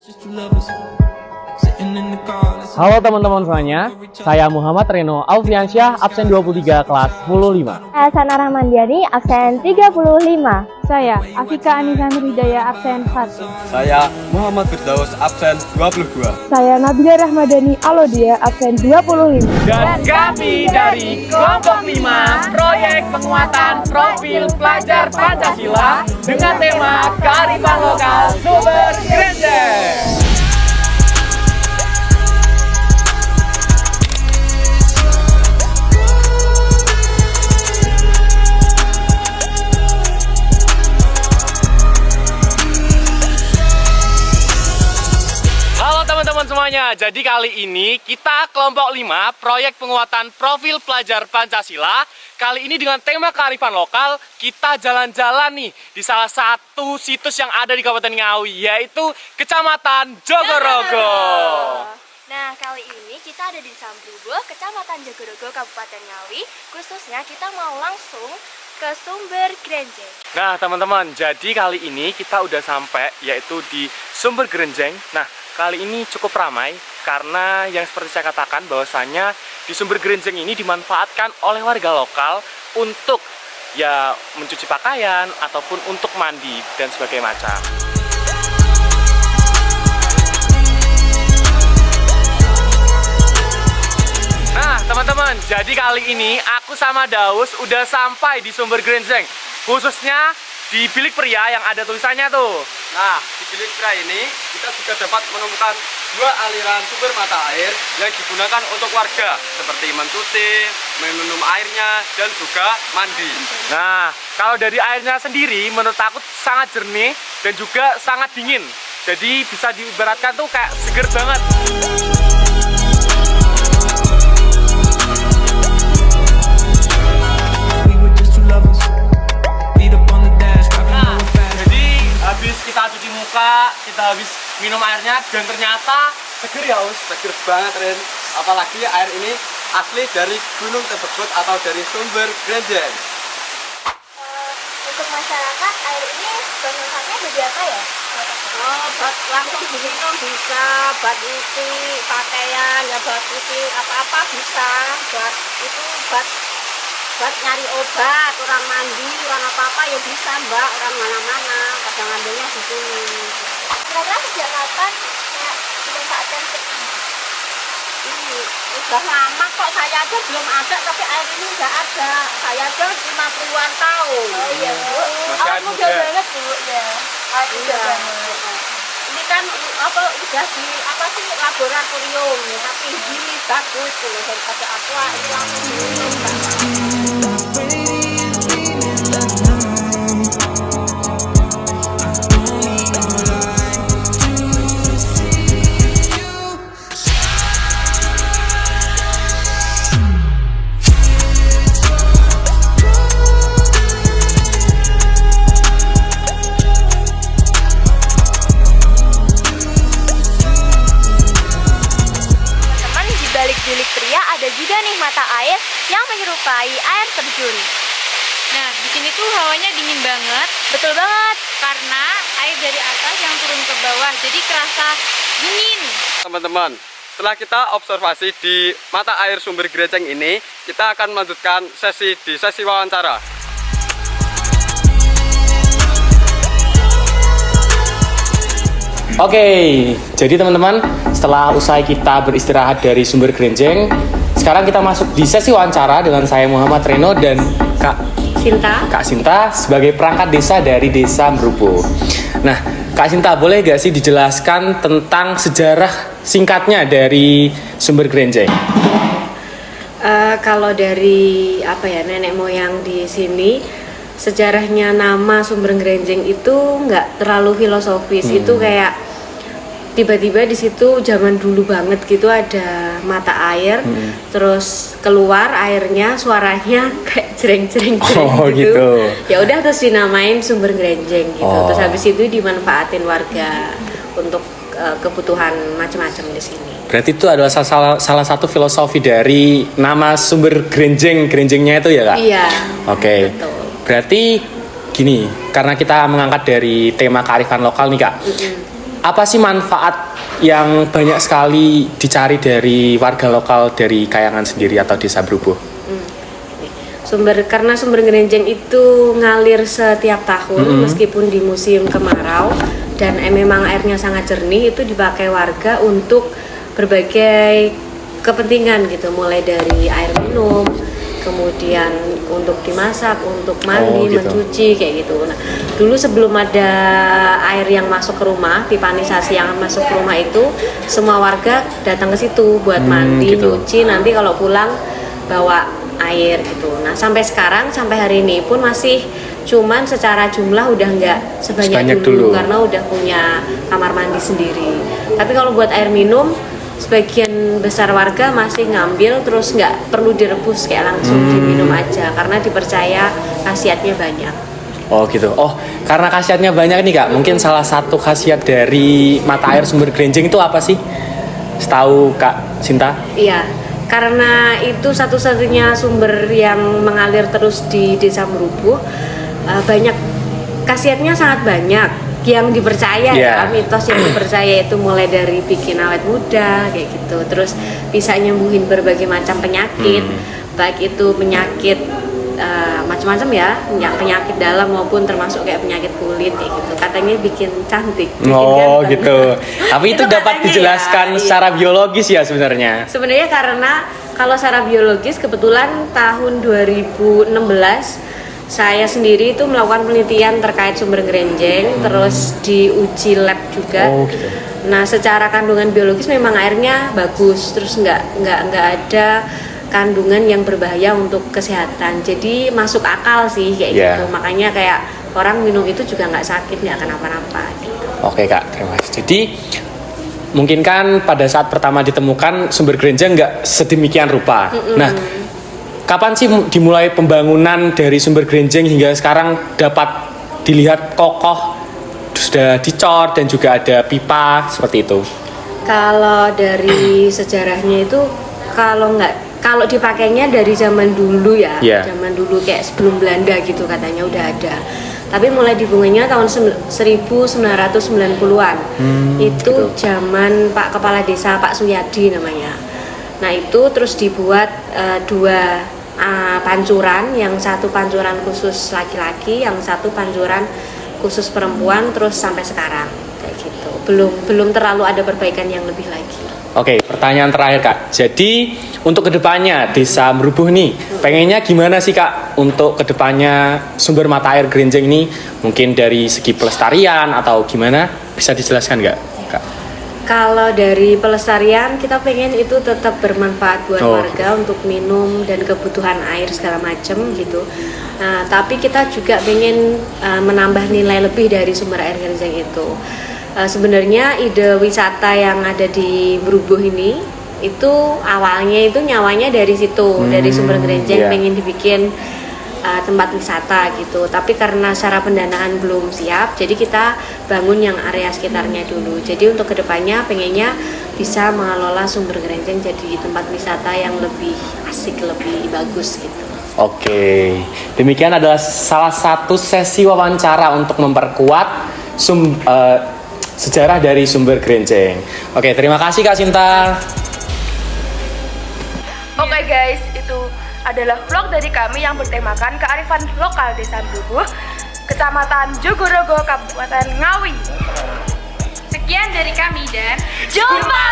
Halo teman-teman semuanya, saya Muhammad Reno Alfiansyah, absen 23 kelas 15. Saya Sana Rahmandiani, absen 35. Saya Afika Anissa Hidayah, absen 1. Saya Muhammad Firdaus, absen 22. Saya Nabila Rahmadani Alodia, absen 25. Dan kami dari kelompok 5 proyek penguatan profil pelajar Pancasila dengan tema kearifan lokal Sumber Grenjeng. Teman-teman semuanya, jadi kali ini kita kelompok 5 proyek penguatan profil pelajar Pancasila. Kali ini dengan tema kearifan lokal, kita jalan-jalan nih di salah satu situs yang ada di Kabupaten Ngawi, yaitu Kecamatan Jogorogo. Nah, kali ini kita ada di Sambrubo, Kecamatan Jogorogo, Kabupaten Ngawi. Khususnya kita mau langsung ke Sumber Grenjeng. Nah teman-teman, jadi kali ini kita udah sampai, yaitu di Sumber Grenjeng. Nah, kali ini cukup ramai karena yang seperti saya katakan bahwasanya di Sumber Grenjeng ini dimanfaatkan oleh warga lokal untuk ya mencuci pakaian ataupun untuk mandi dan sebagainya macam. Nah teman-teman, jadi kali ini aku sama Daus udah sampai di Sumber Grenjeng, khususnya di bilik pria yang ada tulisannya tuh. Nah, di bilik pria ini kita juga dapat menemukan dua aliran sumber mata air yang digunakan untuk warga, seperti mencuci, meminum airnya, dan juga mandi. Nah, kalau dari airnya sendiri menurut aku sangat jernih dan juga sangat dingin. Jadi bisa diibaratkan tuh kayak seger banget. Habis kita cuci muka, kita habis minum airnya dan ternyata seger ya Us. Seger banget, Ren. Apalagi air ini asli dari gunung tersebut atau dari Sumber Grenjeng. Untuk masyarakat, air ini bermanfaatnya bagi apa ya? Buat langsung diminum bisa, buat cuci pakaian, ya buat cuci apa-apa bisa, buat nyari obat, orang mandi, orang apa-apa ya bisa mbak, orang mana-mana, pada ngambilnya di sini. Kira-kira sejak kapan dimanfaatkan seperti ini? Ini udah lama kok, saya aja belum ada, tapi air ini udah ada. Saya aja 50-an tahun. Oh iya Bu, Masih awet muda muda. banget Bu ya. Awet muda Iya. banget. Ini kan apa udah di apa sih laboratorium, tapi ini bagus loh daripada aqua ini langsung diminum Mbak. Bilik pria ada juga nih mata air yang menyerupai air terjun. Nah, di sini tuh hawanya dingin banget. Betul banget. Karena air dari atas yang turun ke bawah, jadi kerasa dingin. Teman-teman, setelah kita observasi di mata air Sumber Grenjeng ini, kita akan melanjutkan sesi wawancara. Oke, jadi teman-teman, setelah usai kita beristirahat dari Sumber Grenjeng, sekarang kita masuk di sesi wawancara dengan saya Muhammad Reno dan Kak Sinta sebagai perangkat desa dari Desa Merupo. Nah, Kak Sinta, boleh gak sih dijelaskan tentang sejarah singkatnya dari Sumber Grenjeng? Kalau dari nenek moyang di sini, sejarahnya nama Sumber Grenjeng itu nggak terlalu filosofis. Itu kayak tiba-tiba di situ zaman dulu banget gitu ada mata air, terus keluar airnya, suaranya kayak jreng-jreng gitu. Ya udah terus dinamain Sumber Grenjeng gitu. Terus habis itu dimanfaatin warga untuk kebutuhan macam-macam di sini. Berarti itu adalah salah satu filosofi dari nama Sumber Grenjengnya itu ya Kak? Iya. Oke. Betul. Berarti gini, karena kita mengangkat dari tema kearifan lokal nih Kak. apa sih manfaat yang banyak sekali dicari dari warga lokal dari Kayangan sendiri atau Desa Brubuh? Karena sumber Grenjeng itu ngalir setiap tahun meskipun di musim kemarau dan memang airnya sangat jernih, itu dipakai warga untuk berbagai kepentingan gitu, mulai dari air minum, kemudian untuk dimasak, untuk mandi, gitu. mencuci kayak gitu. Nah, dulu sebelum ada air yang masuk ke rumah, pipanisasi yang masuk ke rumah itu, semua warga datang ke situ buat mandi, gitu. nyuci, nanti kalau pulang bawa air gitu. Nah, sampai sekarang, sampai hari ini pun masih cuman secara jumlah udah nggak sebanyak dulu karena udah punya kamar mandi sendiri. Tapi kalau buat air minum, sebagian besar warga masih ngambil terus nggak perlu direbus, kayak langsung diminum aja karena dipercaya khasiatnya banyak. Oh gitu. Oh, karena khasiatnya banyak nih Kak. Mungkin salah satu khasiat dari mata air sumber Grenjeng itu apa sih? Setahu Kak Sinta? Iya, karena itu satu-satunya sumber yang mengalir terus di Desa Brubuh. Banyak khasiatnya, sangat banyak yang dipercaya ya, mitos yang dipercaya itu mulai dari bikin awet muda kayak gitu, terus bisa nyembuhin berbagai macam penyakit, baik itu penyakit macam-macam ya, penyakit dalam maupun termasuk kayak penyakit kulit kayak gitu, katanya bikin cantik, bikin ganteng. Gitu. Tapi itu dapat dijelaskan secara biologis ya sebenarnya? Sebenarnya karena kalau secara biologis kebetulan tahun 2016 saya sendiri itu melakukan penelitian terkait sumber Grenjeng, terus diuji lab juga. Gitu. Nah, secara kandungan biologis memang airnya bagus, terus nggak ada kandungan yang berbahaya untuk kesehatan. Jadi masuk akal sih kayak gitu. Makanya kayak orang minum itu juga nggak sakit, nggak kenapa-napa. Gitu. Oke Kak, terima kasih. Jadi mungkin kan pada saat pertama ditemukan sumber Grenjeng nggak sedemikian rupa. Nah, kapan sih dimulai pembangunan dari sumber Grenjeng hingga sekarang dapat dilihat kokoh, sudah dicor dan juga ada pipa seperti itu? Kalau dari sejarahnya itu kalau dipakainya dari zaman dulu ya, zaman dulu kayak sebelum Belanda gitu katanya udah ada. Tapi mulai dibunyinya tahun 1990-an. Itu zaman Pak Kepala Desa Pak Suyadi namanya. Nah, itu terus dibuat dua pancuran, yang satu pancuran khusus laki-laki, yang satu pancuran khusus perempuan, terus sampai sekarang kayak gitu. Belum terlalu ada perbaikan yang lebih lagi. Oke, pertanyaan terakhir Kak. Jadi untuk kedepannya Desa Brubuh nih, pengennya gimana sih Kak untuk kedepannya sumber mata air Grenjeng ini? Mungkin dari segi pelestarian atau gimana? Bisa dijelaskan nggak Kak? Kalau dari pelestarian, kita pengen itu tetap bermanfaat buat warga untuk minum dan kebutuhan air segala macam gitu. Nah, tapi kita juga pengen menambah nilai lebih dari sumber air Grenjeng itu. Sebenarnya ide wisata yang ada di Brubuh ini itu awalnya itu nyawanya dari situ, dari sumber Grenjeng, pengen dibikin tempat wisata gitu, tapi karena secara pendanaan belum siap, jadi kita bangun yang area sekitarnya dulu. Jadi untuk kedepannya pengennya bisa mengelola sumber Grenjeng jadi tempat wisata yang lebih asik, lebih bagus gitu. Oke, demikian adalah salah satu sesi wawancara untuk memperkuat sejarah dari sumber Grenjeng. Oke, terima kasih Kak Sinta. Oke guys, itu adalah vlog dari kami yang bertemakan kearifan lokal Desa Brubuh, Kecamatan Jogorogo, Kabupaten Ngawi. Sekian dari kami dan Jumpa!